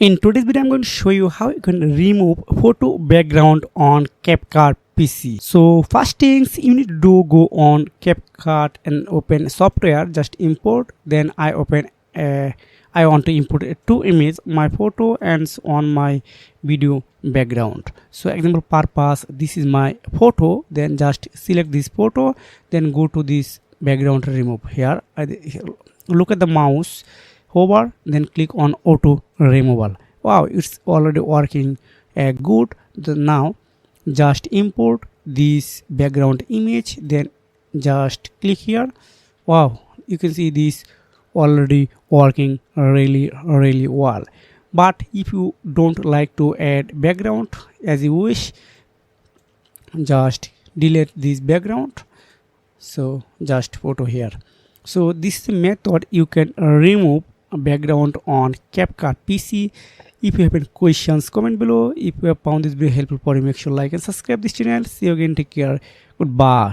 In today's video, I'm going to show you how you can remove photo background on CapCut PC. So first things you need to do, go on CapCut and open software, just import. Then I want to import two images, my photo and on my video background. So example purpose, this is my photo. Then just select this photo, then go to this background remove. Here look at the mouse, hover, then click on auto removal. Wow, it's already working good. Now just import this background image, then just click here. Wow, you can see this already working really well. But if you don't like to add background as you wish, just delete this background. So just photo here. So this is the method you can remove a background on CapCut PC. If you have any questions, comment below. If you have found this video helpful for you, make sure like and subscribe this channel. See you again. Take care. Goodbye.